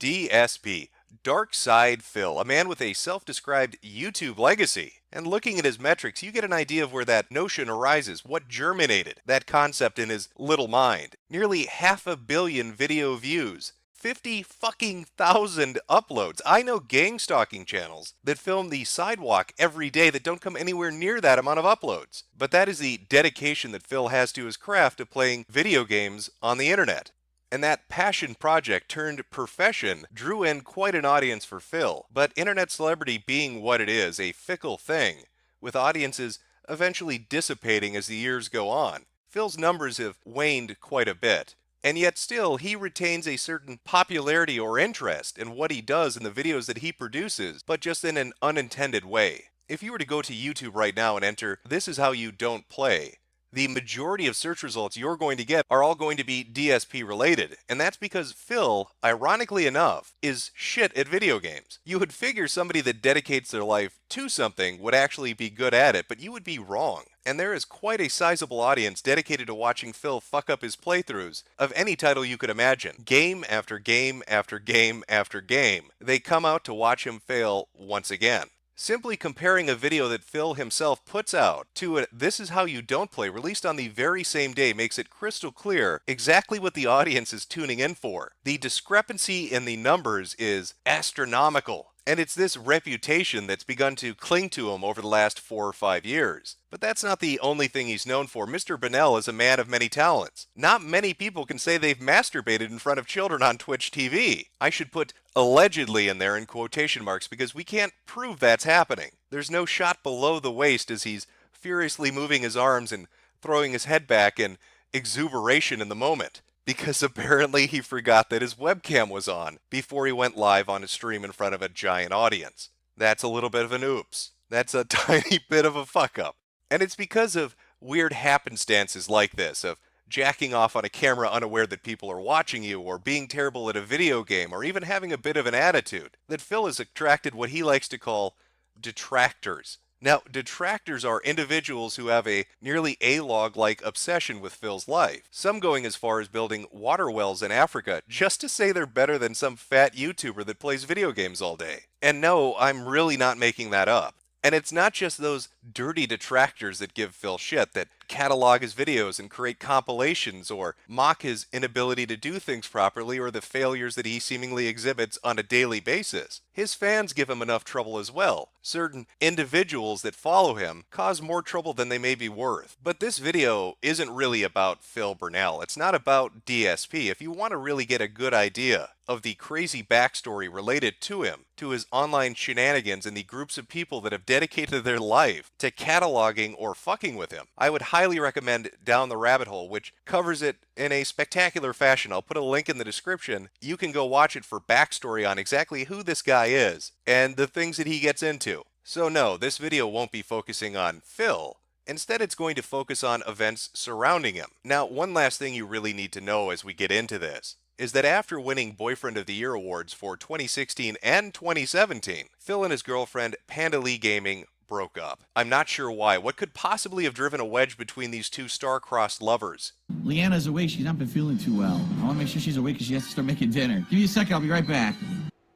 DSP, Dark Side Phil, a man with a self-described YouTube legacy. And looking at his metrics, you get an idea of where that notion arises, what germinated that concept in his little mind. Nearly 500 million video views. 50 fucking thousand uploads. I know gang stalking channels that film the sidewalk every day that don't come anywhere near that amount of uploads. But that is the dedication that Phil has to his craft of playing video games on the internet. And that passion project turned profession drew in quite an audience for Phil. But internet celebrity being what it is, a fickle thing, with audiences eventually dissipating as the years go on, Phil's numbers have waned quite a bit. And yet still, he retains a certain popularity or interest in what he does in the videos that he produces, but just in an unintended way. If you were to go to YouTube right now and enter, "This is how you don't play," the majority of search results you're going to get are all going to be DSP related. And that's because Phil, ironically enough, is shit at video games. You would figure somebody that dedicates their life to something would actually be good at it, but you would be wrong. And there is quite a sizable audience dedicated to watching Phil fuck up his playthroughs of any title you could imagine. Game after game after game after game. They come out to watch him fail once again. Simply comparing a video that Phil himself puts out to a "This is how you don't play" released on the very same day makes it crystal clear exactly what the audience is tuning in for. The discrepancy in the numbers is astronomical. And it's this reputation that's begun to cling to him over the last 4 or 5 years. But that's not the only thing he's known for. Mr. Bonnell is a man of many talents. Not many people can say they've masturbated in front of children on Twitch TV. I should put allegedly in there in quotation marks because we can't prove that's happening. There's no shot below the waist as he's furiously moving his arms and throwing his head back in exuberation in the moment. Because apparently he forgot that his webcam was on before he went live on his stream in front of a giant audience. That's a little bit of an oops. That's a tiny bit of a fuck up. And it's because of weird happenstances like this, of jacking off on a camera unaware that people are watching you, or being terrible at a video game, or even having a bit of an attitude, that Phil has attracted what he likes to call detractors. Now, detractors are individuals who have a nearly A-log-like obsession with Phil's life, some going as far as building water wells in Africa just to say they're better than some fat YouTuber that plays video games all day. And no, I'm really not making that up. And it's not just those dirty detractors that give Phil shit, that catalog his videos and create compilations or mock his inability to do things properly or the failures that he seemingly exhibits on a daily basis. His fans give him enough trouble as well. Certain individuals that follow him cause more trouble than they may be worth. But this video isn't really about Phil Burnell. It's not about DSP. If you want to really get a good idea of the crazy backstory related to him, to his online shenanigans and the groups of people that have dedicated their life to cataloging or fucking with him, I would highly recommend Down the Rabbit Hole, which covers it in a spectacular fashion. I'll put a link in the description. You can go watch it for backstory on exactly who this guy is and the things that he gets into. So no, this video won't be focusing on Phil. Instead, it's going to focus on events surrounding him. Now, one last thing you really need to know as we get into this is that after winning Boyfriend of the Year awards for 2016 and 2017, Phil and his girlfriend, Panda Lee Gaming, broke up. I'm not sure why. What could possibly have driven a wedge between these two star-crossed lovers? Leanna's awake. She's not been feeling too well. I want to make sure she's awake because she has to start making dinner. Give me a second. I'll be right back.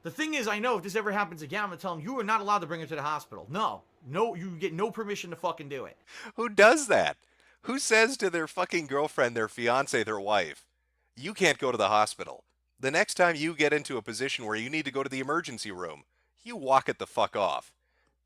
The thing is, I know if this ever happens again, I'm going to tell him you are not allowed to bring her to the hospital. No, you get no permission to fucking do it. Who does that? Who says to their fucking girlfriend, their fiance, their wife, "You can't go to the hospital"? The next time you get into a position where you need to go to the emergency room, you walk it the fuck off.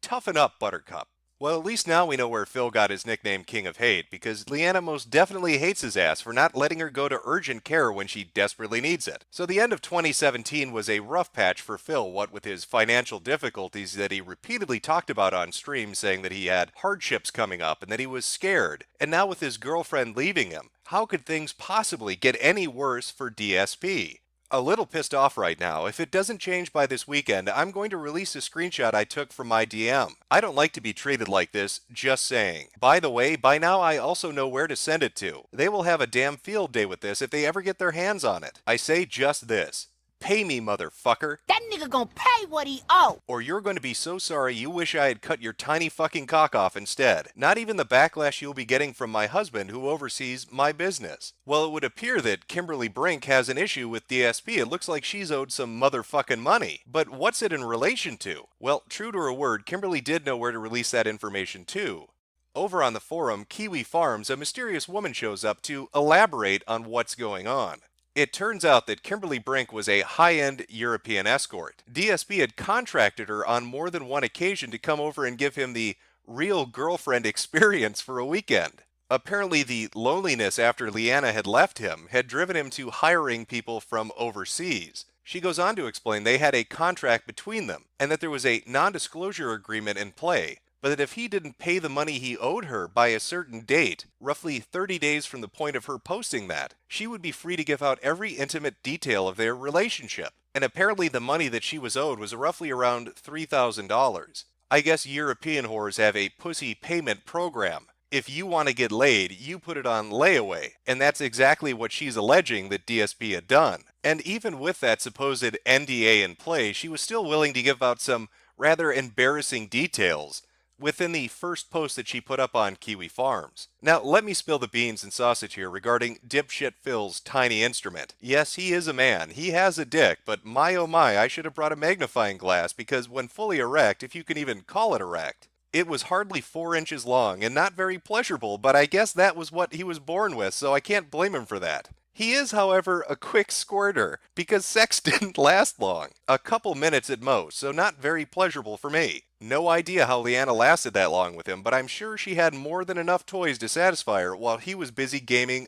Toughen up, Buttercup. Well, at least now we know where Phil got his nickname King of Hate, because Leanna most definitely hates his ass for not letting her go to urgent care when she desperately needs it. So the end of 2017 was a rough patch for Phil, what with his financial difficulties that he repeatedly talked about on stream, saying that he had hardships coming up and that he was scared. And now with his girlfriend leaving him, how could things possibly get any worse for DSP? A little pissed off right now. If it doesn't change by this weekend, I'm going to release a screenshot I took from my DM. I don't like to be treated like this, just saying. By the way, by now I also know where to send it to. They will have a damn field day with this if they ever get their hands on it. I say just this. Pay me, motherfucker. That nigga nigga gonna pay what he owe. Or you're going to be so sorry you wish I had cut your tiny fucking cock off instead. Not even the backlash you'll be getting from my husband who oversees my business. Well, it would appear that Kimberly Brink has an issue with DSP. It looks like she's owed some motherfucking money. But what's it in relation to? Well, true to her word, Kimberly did know where to release that information to. Over on the forum, Kiwi Farms, a mysterious woman shows up to elaborate on what's going on. It turns out that Kimberly Brink was a high-end European escort. DSP had contracted her on more than one occasion to come over and give him the real girlfriend experience for a weekend. Apparently, the loneliness after Leanna had left him had driven him to hiring people from overseas. She goes on to explain they had a contract between them, and that there was a non-disclosure agreement in play, but that if he didn't pay the money he owed her by a certain date, roughly 30 days from the point of her posting that, she would be free to give out every intimate detail of their relationship. And apparently the money that she was owed was roughly around $3,000. I guess European whores have a pussy payment program. If you want to get laid, you put it on layaway, and that's exactly what she's alleging that DSP had done. And even with that supposed NDA in play, she was still willing to give out some rather embarrassing details within the first post that she put up on Kiwi Farms. Now, let me spill the beans and sausage here regarding dipshit Phil's tiny instrument. Yes, he is a man. He has a dick, but my oh my, I should have brought a magnifying glass because when fully erect, if you can even call it erect, it was hardly 4 inches long and not very pleasurable, but I guess that was what he was born with, so I can't blame him for that. He is, however, a quick squirter, because sex didn't last long. A couple minutes at most, so not very pleasurable for me. No idea how Leanna lasted that long with him, but I'm sure she had more than enough toys to satisfy her while he was busy gaming,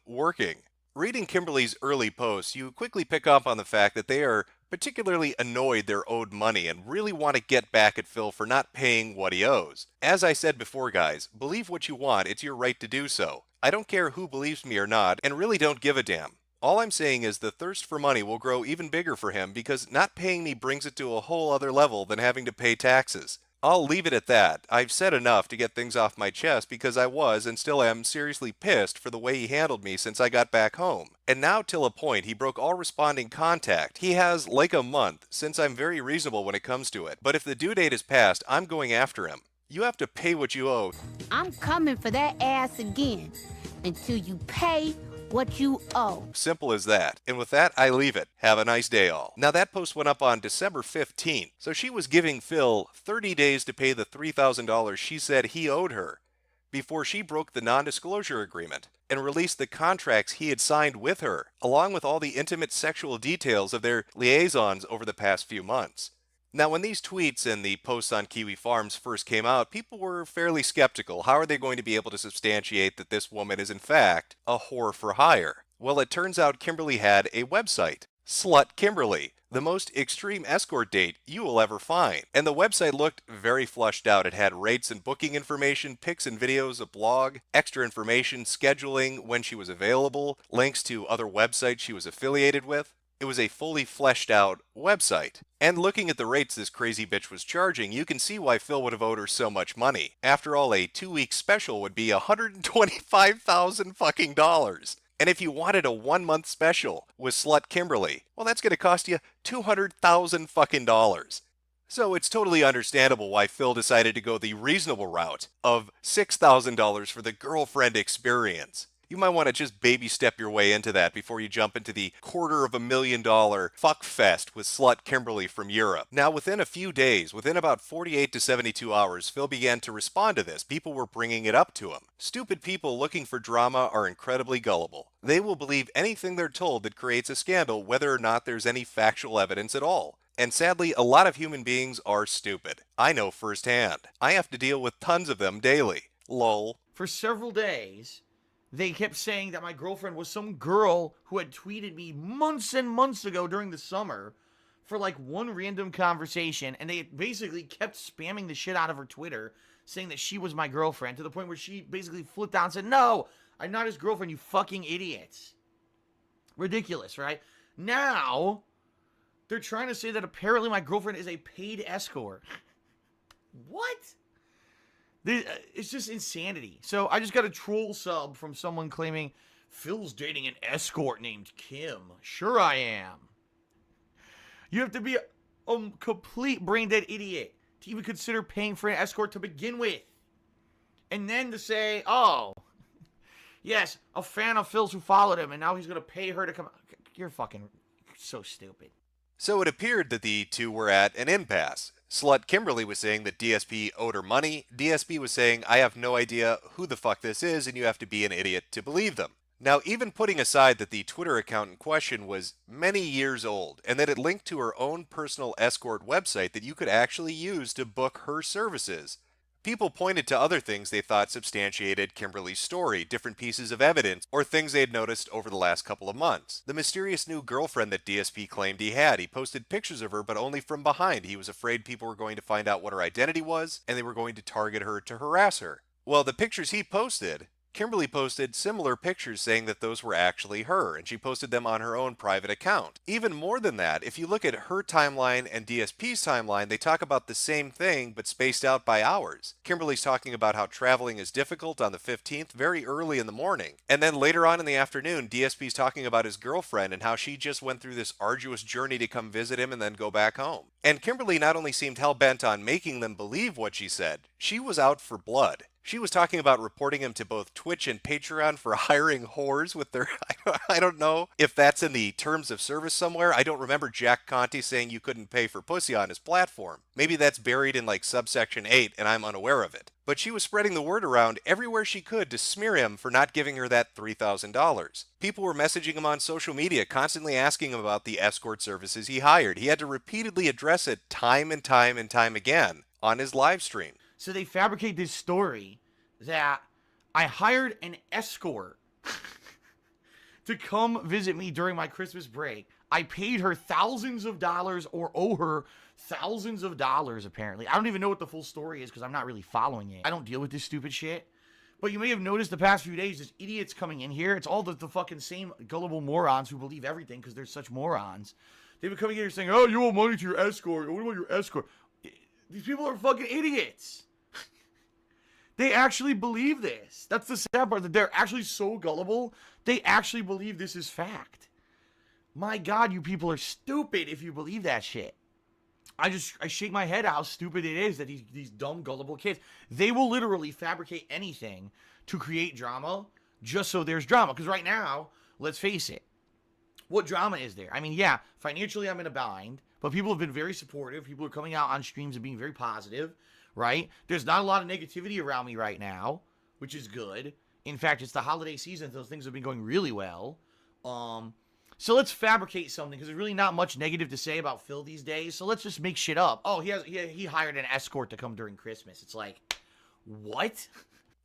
working. Reading Kimberly's early posts, you quickly pick up on the fact that they are particularly annoyed they're owed money and really want to get back at Phil for not paying what he owes. As I said before, guys, believe what you want, it's your right to do so. I don't care who believes me or not, and really don't give a damn. All I'm saying is the thirst for money will grow even bigger for him because not paying me brings it to a whole other level than having to pay taxes. I'll leave it at that. I've said enough to get things off my chest because I was and still am seriously pissed for the way he handled me since I got back home. And now till a point he broke all responding contact. He has like a month since I'm very reasonable when it comes to it. But if the due date is passed, I'm going after him. You have to pay what you owe. I'm coming for that ass again until you pay what you owe. Simple as that. And with that, I leave it. Have a nice day, all. Now, that post went up on December 15th, so she was giving Phil 30 days to pay the $3,000 she said he owed her before she broke the non-disclosure agreement and released the contracts he had signed with her, along with all the intimate sexual details of their liaisons over the past few months. Now, when these tweets and the posts on Kiwi Farms first came out, people were fairly skeptical. How are they going to be able to substantiate that this woman is in fact a whore for hire? Well, it turns out Kimberly had a website, Slut Kimberly, the most extreme escort date you will ever find. And the website looked very flushed out. It had rates and booking information, pics and videos, a blog, extra information, scheduling, when she was available, links to other websites she was affiliated with. It was a fully fleshed out website. And looking at the rates this crazy bitch was charging, you can see why Phil would have owed her so much money. After all, a 2-week special would be $125,000 fucking dollars. And if you wanted a 1-month special with Slut Kimberly, well, that's going to cost you $200,000 fucking dollars. So it's totally understandable why Phil decided to go the reasonable route of $6,000 for the girlfriend experience. You might want to just baby step your way into that before you jump into the $250,000 fuck fest with Slut Kimberly from Europe. Now, within a few days, within about 48 to 72 hours, Phil began to respond to this. People were bringing it up to him. Stupid people looking for drama are incredibly gullible. They will believe anything they're told that creates a scandal, whether or not there's any factual evidence at all. And sadly, a lot of human beings are stupid. I know firsthand. I have to deal with tons of them daily. Lol. For several days, they kept saying that my girlfriend was some girl who had tweeted me months and months ago during the summer for like one random conversation, and they basically kept spamming the shit out of her Twitter saying that she was my girlfriend, to the point where she basically flipped out and said, "No, I'm not his girlfriend, you fucking idiots." Ridiculous, right? Now, they're trying to say that apparently my girlfriend is a paid escort. What? It's just insanity. So I just got a troll sub from someone claiming Phil's dating an escort named Kim. Sure I am. You have to be a complete brain dead idiot to even consider paying for an escort to begin with. And then to say, oh, yes, a fan of Phil's who followed him, and now he's going to pay her to come. You're fucking so stupid. So it appeared that the two were at an impasse. Slut Kimberly was saying that DSP owed her money. DSP was saying, I have no idea who the fuck this is, and you have to be an idiot to believe them. Now, even putting aside that the Twitter account in question was many years old, and that it linked to her own personal escort website that you could actually use to book her services, people pointed to other things they thought substantiated Kimberly's story, different pieces of evidence, or things they had noticed over the last couple of months. The mysterious new girlfriend that DSP claimed he had. He posted pictures of her, but only from behind. He was afraid people were going to find out what her identity was, and they were going to target her to harass her. Well, the pictures he posted, Kimberly posted similar pictures saying that those were actually her, and she posted them on her own private account. Even more than that, if you look at her timeline and DSP's timeline, they talk about the same thing but spaced out by hours. Kimberly's talking about how traveling is difficult on the 15th, very early in the morning. And then later on in the afternoon, DSP's talking about his girlfriend and how she just went through this arduous journey to come visit him and then go back home. And Kimberly not only seemed hell-bent on making them believe what she said, she was out for blood. She was talking about reporting him to both Twitch and Patreon for hiring whores with their... I don't know if that's in the terms of service somewhere. I don't remember Jack Conte saying you couldn't pay for pussy on his platform. Maybe that's buried in like subsection 8 and I'm unaware of it. But she was spreading the word around everywhere she could to smear him for not giving her that $3,000. People were messaging him on social media, constantly asking him about the escort services he hired. He had to repeatedly address it time and time and time again on his live stream. So they fabricate this story that I hired an escort to come visit me during my Christmas break. I paid her thousands of dollars or owe her thousands of dollars, apparently. I don't even know what the full story is because I'm not really following it. I don't deal with this stupid shit. But you may have noticed the past few days, there's idiots coming in here. It's all the fucking same gullible morons who believe everything because they're such morons. They've been coming in here saying, oh, you owe money to your escort. What about your escort? These people are fucking idiots. They actually believe this. That's the sad part, that they're actually so gullible, they actually believe this is fact. My God, you people are stupid if you believe that shit. I shake my head how stupid it is that these dumb, gullible kids, they will literally fabricate anything to create drama just so there's drama. Because right now, let's face it, what drama is there? I mean, yeah, financially I'm in a bind, but people have been very supportive. People are coming out on streams and being very positive. Right? There's not a lot of negativity around me right now, which is good. In fact, it's the holiday season, so those things have been going really well. So let's fabricate something, because there's really not much negative to say about Phil these days. So let's just make shit up. Oh, he hired an escort to come during Christmas. It's like, what?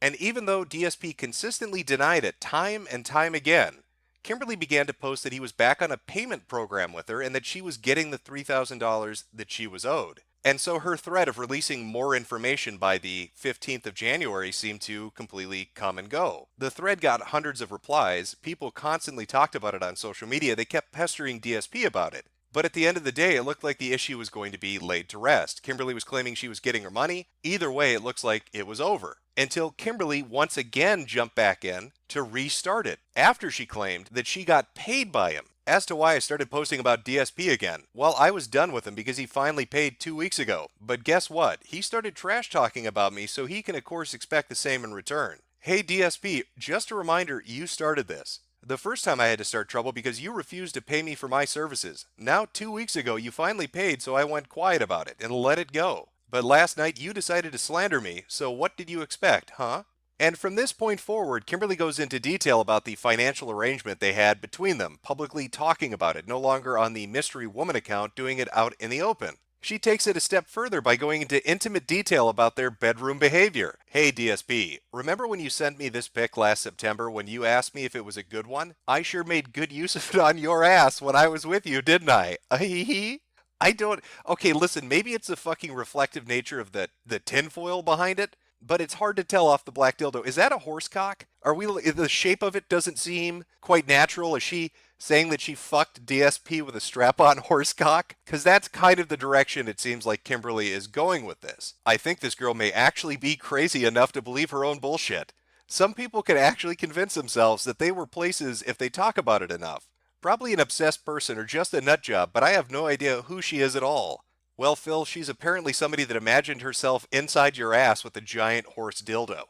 And even though DSP consistently denied it time and time again, Kimberly began to post that he was back on a payment program with her and that she was getting the $3,000 that she was owed. And so her threat of releasing more information by the 15th of January seemed to completely come and go. The thread got hundreds of replies. People constantly talked about it on social media. They kept pestering DSP about it. But at the end of the day, it looked like the issue was going to be laid to rest. Kimberly was claiming she was getting her money. Either way, it looks like it was over. Until Kimberly once again jumped back in to restart it, after she claimed that she got paid by him. As to why I started posting about DSP again, well, I was done with him because he finally paid 2 weeks ago. But guess what? He started trash talking about me, so he can of course expect the same in return. Hey DSP, just a reminder, you started this. The first time I had to start trouble because you refused to pay me for my services. Now 2 weeks ago you finally paid, so I went quiet about it and let it go. But last night you decided to slander me, so what did you expect, huh? And from this point forward, Kimberly goes into detail about the financial arrangement they had between them, publicly talking about it, no longer on the Mystery Woman account, doing it out in the open. She takes it a step further by going into intimate detail about their bedroom behavior. Hey DSP, remember when you sent me this pic last September when you asked me if it was a good one? I sure made good use of it on your ass when I was with you, didn't I? I don't... Okay, listen, maybe it's the fucking reflective nature of the tinfoil behind it, but it's hard to tell off the black dildo. Is that a horse cock? The shape of it doesn't seem quite natural. Is she saying that she fucked DSP with a strap-on horse cock? Because that's kind of the direction it seems like Kimberly is going with this. I think this girl may actually be crazy enough to believe her own bullshit. Some people can actually convince themselves that they were places if they talk about it enough. Probably an obsessed person or just a nut job, but I have no idea who she is at all. Well, Phil, she's apparently somebody that imagined herself inside your ass with a giant horse dildo.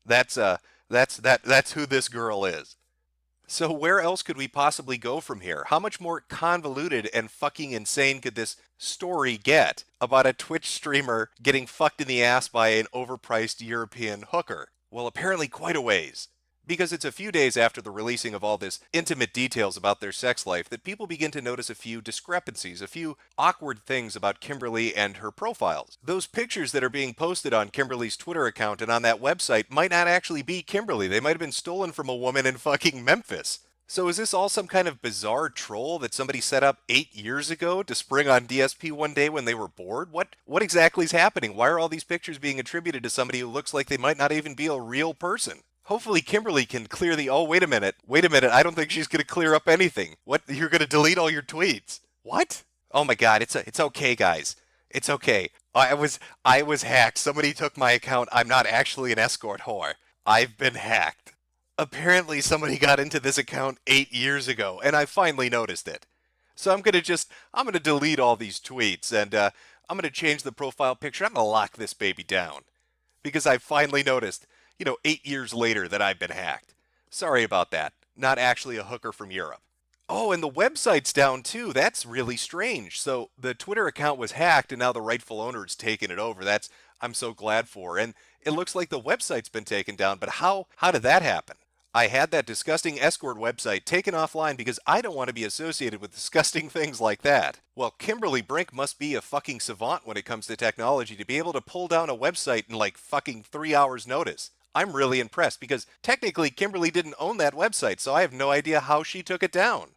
That's that's who this girl is. So where else could we possibly go from here? How much more convoluted and fucking insane could this story get about a Twitch streamer getting fucked in the ass by an overpriced European hooker? Well, apparently quite a ways. Because it's a few days after the releasing of all this intimate details about their sex life that people begin to notice a few discrepancies, a few awkward things about Kimberly and her profiles. Those pictures that are being posted on Kimberly's Twitter account and on that website might not actually be Kimberly. They might have been stolen from a woman in fucking Memphis. So is this all some kind of bizarre troll that somebody set up 8 years ago to spring on DSP one day when they were bored? What exactly is happening? Why are all these pictures being attributed to somebody who looks like they might not even be a real person? Hopefully Kimberly can clear the, oh, wait a minute, I don't think she's going to clear up anything. What, you're going to delete all your tweets? What? Oh my god, it's okay, guys. It's okay. I was hacked. Somebody took my account. I'm not actually an escort whore. I've been hacked. Apparently somebody got into this account 8 years ago, and I finally noticed it. So I'm going to delete all these tweets, and I'm going to change the profile picture. I'm going to lock this baby down. Because I finally noticed, 8 years later that I've been hacked. Sorry about that. Not actually a hooker from Europe. Oh, and the website's down too. That's really strange. So the Twitter account was hacked and now the rightful owner's taken it over. I'm so glad for. And it looks like the website's been taken down, but how did that happen? I had that disgusting escort website taken offline because I don't want to be associated with disgusting things like that. Well, Kimberly Brink must be a fucking savant when it comes to technology to be able to pull down a website in like fucking 3 hours notice. I'm really impressed because technically Kimberly didn't own that website, so I have no idea how she took it down.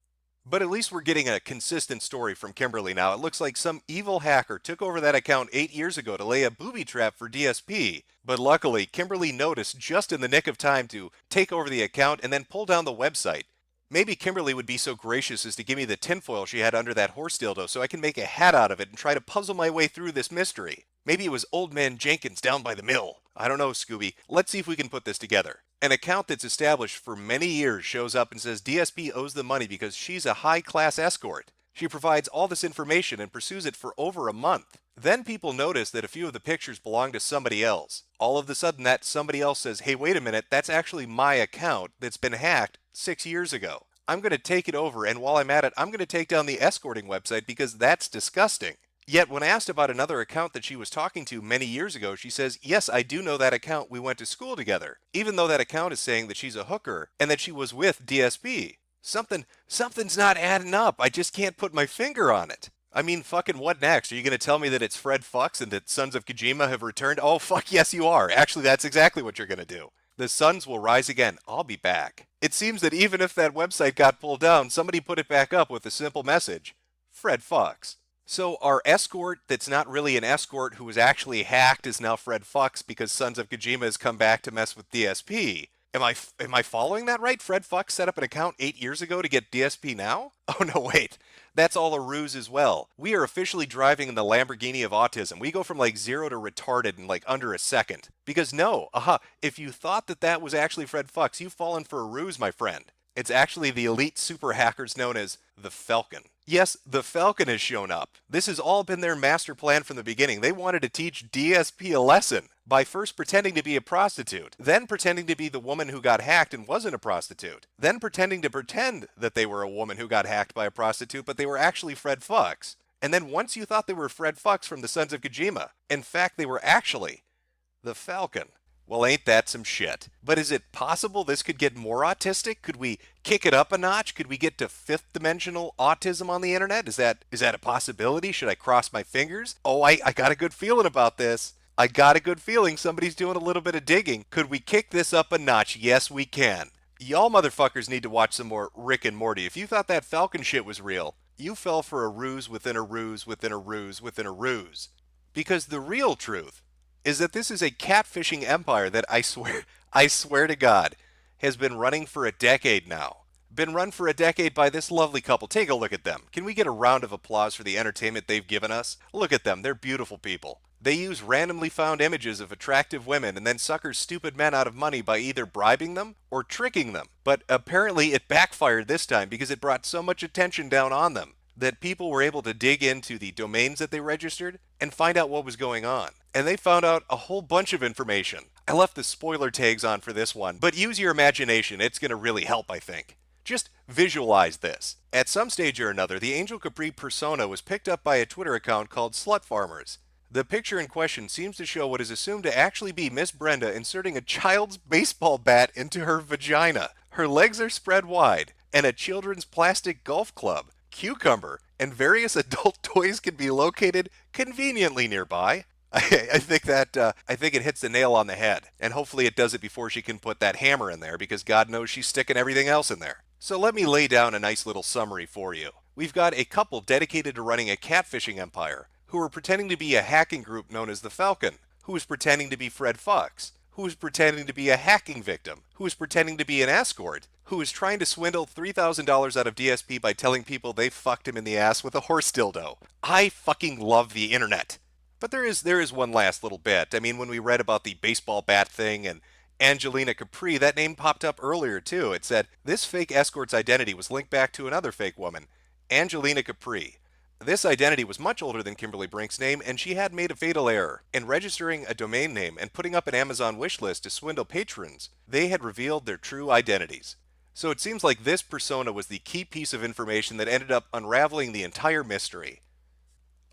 But at least we're getting a consistent story from Kimberly now. It looks like some evil hacker took over that account 8 years ago to lay a booby trap for DSP. But luckily, Kimberly noticed just in the nick of time to take over the account and then pull down the website. Maybe Kimberly would be so gracious as to give me the tinfoil she had under that horse dildo so I can make a hat out of it and try to puzzle my way through this mystery. Maybe it was Old Man Jenkins down by the mill. I don't know, Scooby. Let's see if we can put this together. An account that's established for many years shows up and says DSP owes the money because she's a high-class escort. She provides all this information and pursues it for over a month. Then people notice that a few of the pictures belong to somebody else. All of a sudden that somebody else says, hey, wait a minute, that's actually my account that's been hacked 6 years ago. I'm going to take it over, and while I'm at it, I'm going to take down the escorting website because that's disgusting. Yet when asked about another account that she was talking to many years ago, she says, yes, I do know that account. We went to school together. Even though that account is saying that she's a hooker and that she was with DSP. Something's not adding up. I just can't put my finger on it. I mean, fucking what next? Are you going to tell me that it's Fred Fucks and that Sons of Kojima have returned? Oh, fuck yes, you are. Actually, that's exactly what you're going to do. The suns will rise again. I'll be back. It seems that even if that website got pulled down, somebody put it back up with a simple message. Fred Fucks. So our escort that's not really an escort who was actually hacked is now Fred Fucks because Sons of Kojima has come back to mess with DSP. Am I following that right? Fred Fucks set up an account 8 years ago to get DSP now? Oh no, wait. That's all a ruse as well. We are officially driving in the Lamborghini of autism. We go from like 0 to retarded in like under a second. Because no, if you thought that was actually Fred Fucks, you've fallen for a ruse, my friend. It's actually the elite super hackers known as the Falcon. Yes, the Falcon has shown up. This has all been their master plan from the beginning. They wanted to teach DSP a lesson by first pretending to be a prostitute, then pretending to be the woman who got hacked and wasn't a prostitute, then pretending to pretend that they were a woman who got hacked by a prostitute, but they were actually Fred Fucks. And then once you thought they were Fred Fucks from the Sons of Kojima, in fact, they were actually the Falcon. Well, ain't that some shit? But is it possible this could get more autistic? Could we kick it up a notch? Could we get to fifth dimensional autism on the internet? Is that a possibility? Should I cross my fingers? Oh, I got a good feeling about this. I got a good feeling somebody's doing a little bit of digging. Could we kick this up a notch? Yes, we can. Y'all motherfuckers need to watch some more Rick and Morty. If you thought that Falcon shit was real, you fell for a ruse within a ruse within a ruse within a ruse. Because the real truth is that this is a catfishing empire that I swear to God, has been running for a decade now. Been run for a decade by this lovely couple. Take a look at them. Can we get a round of applause for the entertainment they've given us? Look at them. They're beautiful people. They use randomly found images of attractive women and then sucker stupid men out of money by either bribing them or tricking them. But apparently it backfired this time because it brought so much attention down on them that people were able to dig into the domains that they registered and find out what was going on. And they found out a whole bunch of information. I left the spoiler tags on for this one, but use your imagination. It's going to really help, I think. Just visualize this. At some stage or another, the Angel Capri persona was picked up by a Twitter account called Slut Farmers. The picture in question seems to show what is assumed to actually be Miss Brenda inserting a child's baseball bat into her vagina. Her legs are spread wide, and a children's plastic golf club, cucumber, and various adult toys can be located conveniently nearby. I think it hits the nail on the head, and hopefully it does it before she can put that hammer in there, because God knows she's sticking everything else in there. So let me lay down a nice little summary for you. We've got a couple dedicated to running a catfishing empire, who were pretending to be a hacking group known as the Falcon, who was pretending to be Fred Fox, who was pretending to be a hacking victim, who was pretending to be an escort, who was trying to swindle $3,000 out of DSP by telling people they fucked him in the ass with a horse dildo. I fucking love the internet. But there is one last little bit. I mean, when we read about the baseball bat thing and Angelina Capri, that name popped up earlier too. It said, this fake escort's identity was linked back to another fake woman, Angelina Capri. This identity was much older than Kimberly Brink's name, and she had made a fatal error. In registering a domain name and putting up an Amazon wish list to swindle patrons, they had revealed their true identities. So it seems like this persona was the key piece of information that ended up unraveling the entire mystery.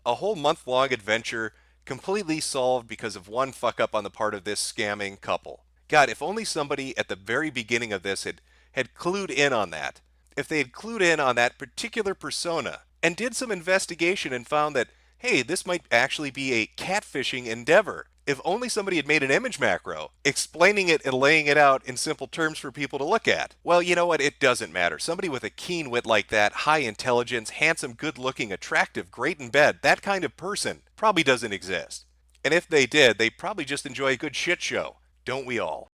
A whole month-long adventure completely solved because of one fuck-up on the part of this scamming couple. God, if only somebody at the very beginning of this had clued in on that. If they had clued in on that particular persona and did some investigation and found that, hey, this might actually be a catfishing endeavor. If only somebody had made an image macro, explaining it and laying it out in simple terms for people to look at. Well, you know what? It doesn't matter. Somebody with a keen wit like that, high intelligence, handsome, good-looking, attractive, great in bed, that kind of person probably doesn't exist. And if they did, they probably just enjoy a good shit show. Don't we all?